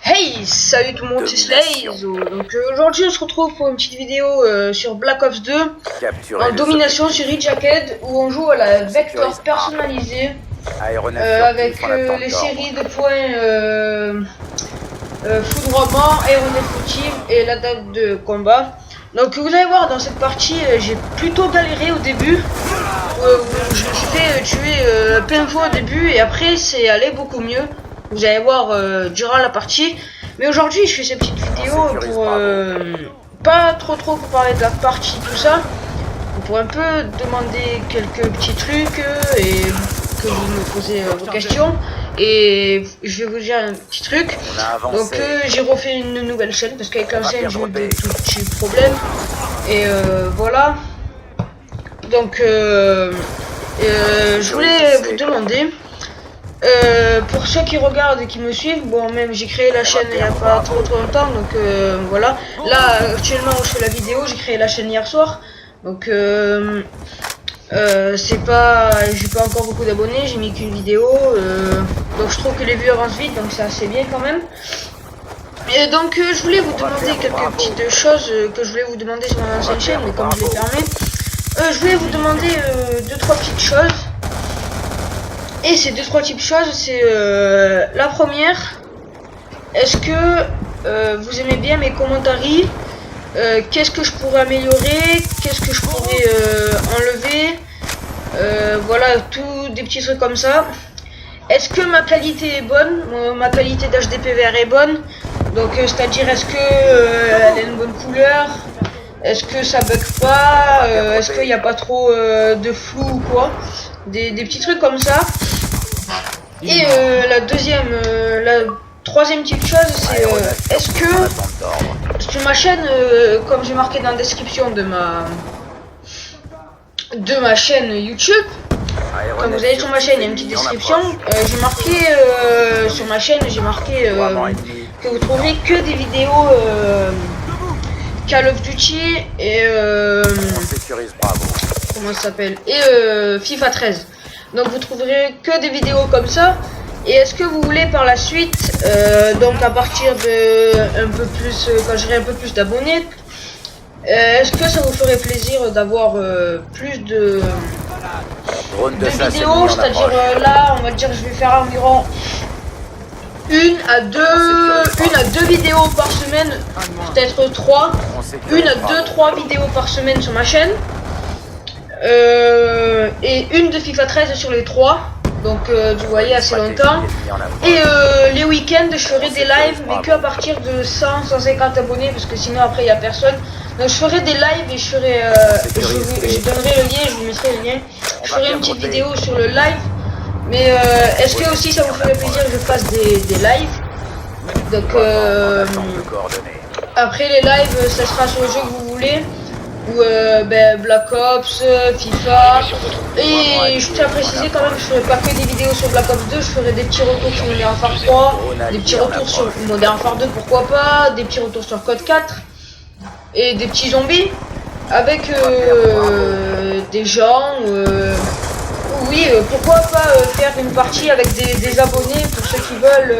Hey, salut tout le monde, c'est Slaze. Donc aujourd'hui on se retrouve pour une petite vidéo sur Black Ops 2 en domination sur Jacked, où on joue à la vector personnalisée avec les séries de points foudroiement, aéronef fautive et la date de combat. Donc vous allez voir, dans cette partie j'ai plutôt galéré au début, où je me suis fait tuer plein de fois au début, et après c'est allé beaucoup mieux. Vous allez voir durant la partie. Mais aujourd'hui je fais cette petite vidéo pour pas trop pour parler de la partie, tout ça, pour un peu demander quelques petits trucs et que vous me posez vos questions. Et je vais vous dire un petit truc. Donc j'ai refait une nouvelle chaîne parce qu'avec la chaîne j'ai eu des tout petits problèmes. Et voilà. Donc je voulais vous demander, pour ceux qui regardent et qui me suivent, bon, même j'ai créé la chaîne il n'y a pas trop longtemps, donc voilà. Là actuellement où je fais la vidéo, j'ai créé la chaîne hier soir, donc c'est pas, j'ai pas encore beaucoup d'abonnés, j'ai mis qu'une vidéo, donc je trouve que les vues avancent vite, donc c'est assez bien quand même. Et donc je voulais vous demander quelques petites choses que je voulais vous demander sur mon ancienne chaîne, mais comme je l'ai fermé, je voulais vous demander 2-3 petites choses. Et ces 2-3 petites choses, c'est la première, est-ce que vous aimez bien mes commentaires? Qu'est-ce que je pourrais améliorer? Qu'est-ce que je pourrais enlever? Voilà, tout des petits trucs comme ça. Est-ce que ma qualité est bonne? Ma qualité d'HDPVR est bonne. Donc c'est-à-dire, est-ce que elle a une bonne couleur? Est-ce que ça bug pas? Est-ce qu'il n'y a pas trop de flou ou quoi? Des petits trucs comme ça. Et la troisième petite chose, c'est est-ce que sur ma chaîne, comme j'ai marqué dans la description de ma chaîne YouTube, quand vous allez sur ma chaîne, il y a une petite description, j'ai marqué sur ma chaîne, j'ai marqué que vous trouverez que des vidéos Call of Duty et comment ça s'appelle, et FIFA 13. Donc vous trouverez que des vidéos comme ça. Et est-ce que vous voulez par la suite, donc à partir de un peu plus, quand j'aurai un peu plus d'abonnés, est-ce que ça vous ferait plaisir d'avoir plus de vidéos? C'est-à-dire là, on va dire, je vais faire environ une à deux vidéos par semaine, peut-être 3, 1 à 2-3 vidéos par semaine sur ma chaîne. Et une de FIFA 13 sur les 3, donc vous voyez, assez longtemps. Et les week-ends je ferai des lives, mais que à partir de 150 abonnés, parce que sinon après il n'y a personne. Donc je ferai des lives et je ferai je donnerai le lien, je vous mettrai le lien. Je ferai une petite vidéo sur le live. Mais est-ce que aussi ça vous ferait plaisir que je fasse des lives? Donc après les lives, ça sera sur le jeu que vous voulez, ou Black Ops, FIFA. Et je tiens à préciser quand même que je ferai pas que des vidéos sur Black Ops 2, je ferai des petits retours sur Modern Warfare 3, des petits retours sur Modern Warfare 2, pourquoi pas, des petits retours sur Code 4, et des petits zombies, avec des gens, oui, pourquoi pas faire une partie avec des abonnés, pour ceux qui veulent.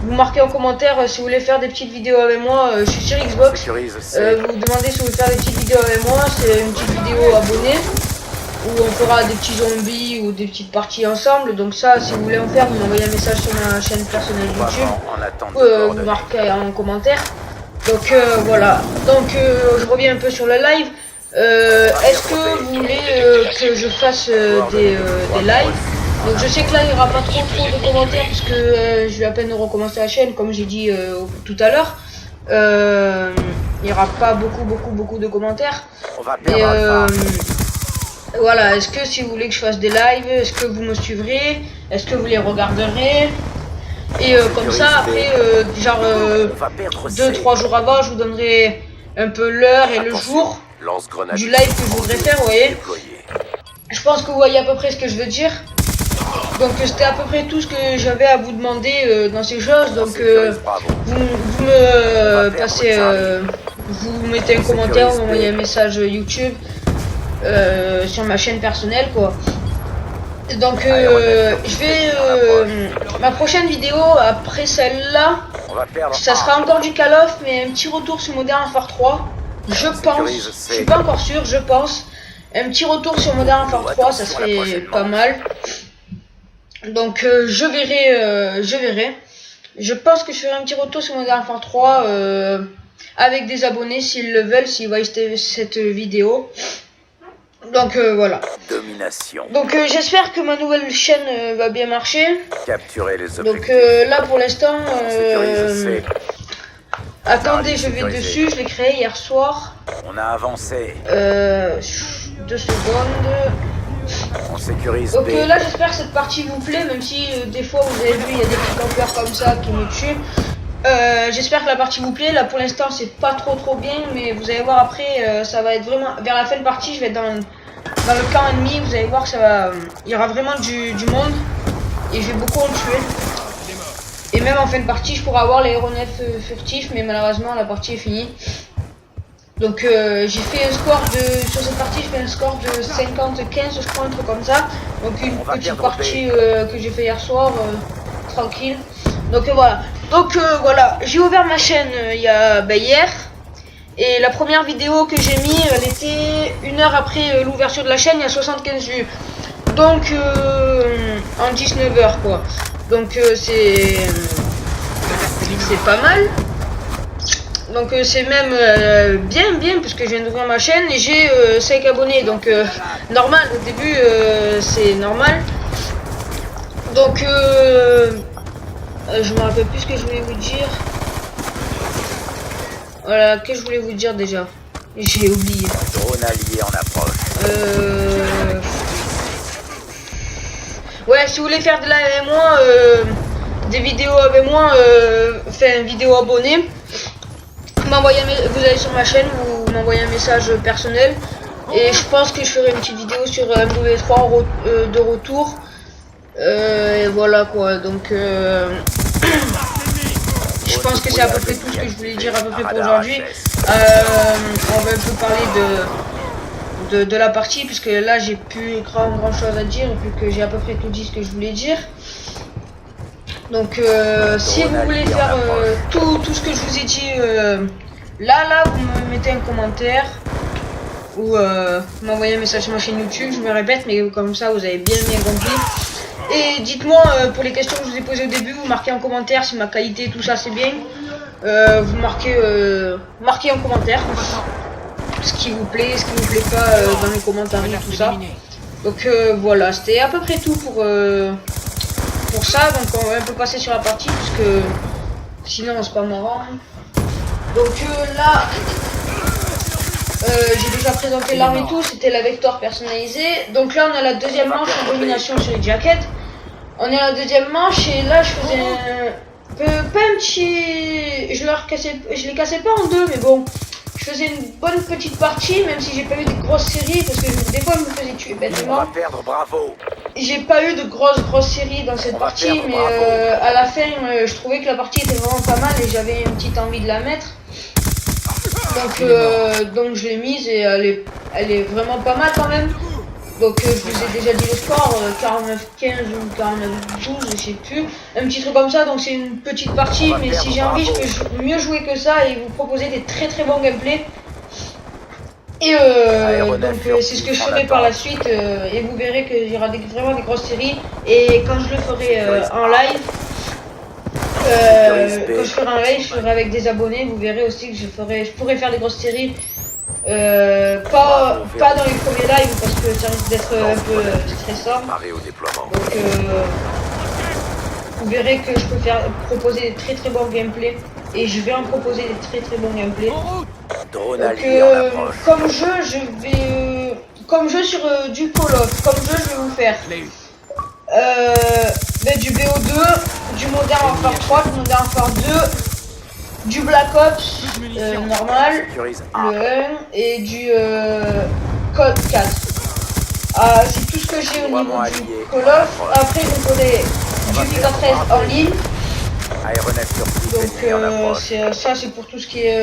Vous marquez en commentaire si vous voulez faire des petites vidéos avec moi. Je suis sur Xbox. Vous demandez si vous voulez faire des petites vidéos avec moi. C'est une petite vidéo abonnée où on fera des petits zombies ou des petites parties ensemble. Donc ça, si vous voulez en faire, vous m'envoyez un message sur ma chaîne personnelle YouTube. Vous marquez en commentaire. Donc voilà. Donc je reviens un peu sur le live. Est-ce que vous voulez que je fasse des lives? Donc je sais que là il n'y aura pas trop de commentaires, puisque je vais à peine recommencer la chaîne, comme j'ai dit tout à l'heure. Il n'y aura pas beaucoup de commentaires. Et voilà, est-ce que si vous voulez que je fasse des lives, est-ce que vous me suivrez? Est-ce que vous les regarderez? Et comme ça, après, genre 2-3 jours avant, je vous donnerai un peu l'heure et le jour du live que je voudrais faire, vous voyez. Je pense que vous voyez à peu près ce que je veux dire. Donc c'était à peu près tout ce que j'avais à vous demander dans ces choses. Donc vous me passez, vous mettez un commentaire, vous m'envoyez un message YouTube sur ma chaîne personnelle, quoi. Donc je vais ma prochaine vidéo après celle-là, On va perdre. Ça sera encore du Call of, mais un petit retour sur Modern Warfare 3. Je pense, je suis pas encore sûr, je pense. Un petit retour sur Modern Warfare 3, ça serait pas mal. Donc je verrai. Je pense que je ferai un petit retour sur Modern Warfare 3 avec des abonnés s'ils le veulent, s'ils voient cette vidéo. Donc voilà. Domination. Donc j'espère que ma nouvelle chaîne va bien marcher. Capturer les objectifs. Donc là pour l'instant, attendez, je vais dessus, je l'ai créé hier soir. On a avancé. 2 secondes. On sécurise. Donc là j'espère que cette partie vous plaît, même si des fois vous avez vu il y a des petits campeurs comme ça qui me tuent. J'espère que la partie vous plaît. Là pour l'instant c'est pas trop bien, mais vous allez voir après ça va être vraiment vers la fin de partie. Je vais être dans le camp ennemi. Vous allez voir que ça va, il y aura vraiment du monde et je vais beaucoup en tuer. Et même en fin de partie je pourrais avoir l'aéronef furtif, mais malheureusement la partie est finie. Donc j'ai fait un score sur cette partie, je fais un score de 50-15 je crois, un truc comme ça. Donc une petite partie que j'ai fait hier soir, tranquille. Donc voilà. Donc voilà, j'ai ouvert ma chaîne hier. Et la première vidéo que j'ai mis, elle était 1 heure après l'ouverture de la chaîne, il y a 75 vues. Donc en 19 heures quoi. Donc c'est pas mal. Donc c'est même bien parce que je viens d'ouvrir ma chaîne et j'ai 5 abonnés. Donc normal, au début c'est normal. Donc je me rappelle plus ce que je voulais vous dire. Voilà, qu'est-ce que je voulais vous dire déjà? J'ai oublié. Drone allié en approche. Ouais, si vous voulez faire de live avec moi, des vidéos avec moi, faites une vidéo abonnée. Vous allez sur ma chaîne, vous m'envoyez un message personnel. Et je pense que je ferai une petite vidéo sur MW3 de retour. Et voilà quoi, donc je pense que c'est à peu près tout ce que je voulais dire à peu près pour aujourd'hui. On va un peu parler de la partie, puisque là j'ai plus grand chose à dire, vu que j'ai à peu près tout dit ce que je voulais dire. Donc si vous voulez faire tout ce que je vous ai dit là vous me mettez un commentaire ou m'envoyez un message sur ma chaîne YouTube, je me répète, mais comme ça vous avez bien compris. Et dites-moi pour les questions que je vous ai posées au début, vous marquez en commentaire si ma qualité tout ça c'est bien. Vous marquez en commentaire ce qui vous plaît, ce qui vous plaît pas dans les commentaires et tout ça. Donc voilà, c'était à peu près tout pour ça. Donc on va un peu passer sur la partie puisque sinon c'est pas marrant. Donc là j'ai déjà présenté l'arme et tout, c'était la Vector personnalisée. Donc là on a la deuxième manche en domination sur les jackets. On est à la deuxième manche et là je faisais pas un petit... Je les cassais pas en deux, mais bon, je faisais une bonne petite partie, même si j'ai pas eu de grosses séries, parce que des fois je me faisais tuer bêtement. J'ai pas eu de grosses séries dans cette partie, mais à la fin je trouvais que la partie était vraiment pas mal et j'avais une petite envie de la mettre. Donc je l'ai mise et elle est vraiment pas mal quand même. Donc je vous ai déjà dit le score, 49-15 ou 49-12, je sais plus. Un petit truc comme ça, donc c'est une petite partie, mais si j'ai envie, je peux mieux jouer que ça et vous proposer des très bon gameplay. Et donc c'est ce que je ferai par la suite et vous verrez qu'il y aura vraiment des grosses séries. Et quand je le ferai en live, quand je ferai un live, je ferai avec des abonnés, vous verrez aussi que je pourrais faire des grosses séries. Pas dans les premiers lives parce que ça risque d'être un peu stressant. Donc vous verrez que je peux proposer des très bons gameplays et je vais en proposer des très bons gameplays. Donc comme jeu sur du Call of, comme jeu je vais vous faire du BO2, du Modern Warfare 3, du Modern Warfare 2, du Black Ops normal, le 1 et du Code 4. C'est tout ce que j'ai au niveau du Call of. Après je ferai du FIFA 13 en ligne. Donc ça c'est pour tout ce qui est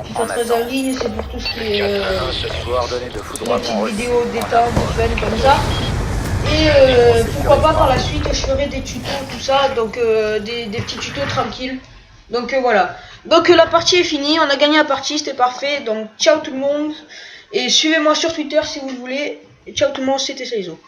FIFA 13 en ligne, c'est pour tout ce qui est les petites vidéos détente, fun comme ça. Et pourquoi pas par la suite je ferai des tutos, tout ça, donc des petits tutos tranquilles. Donc voilà. Donc la partie est finie, on a gagné la partie, c'était parfait. Donc ciao tout le monde. Et suivez-moi sur Twitter si vous le voulez. Et ciao tout le monde, c'était Saizo.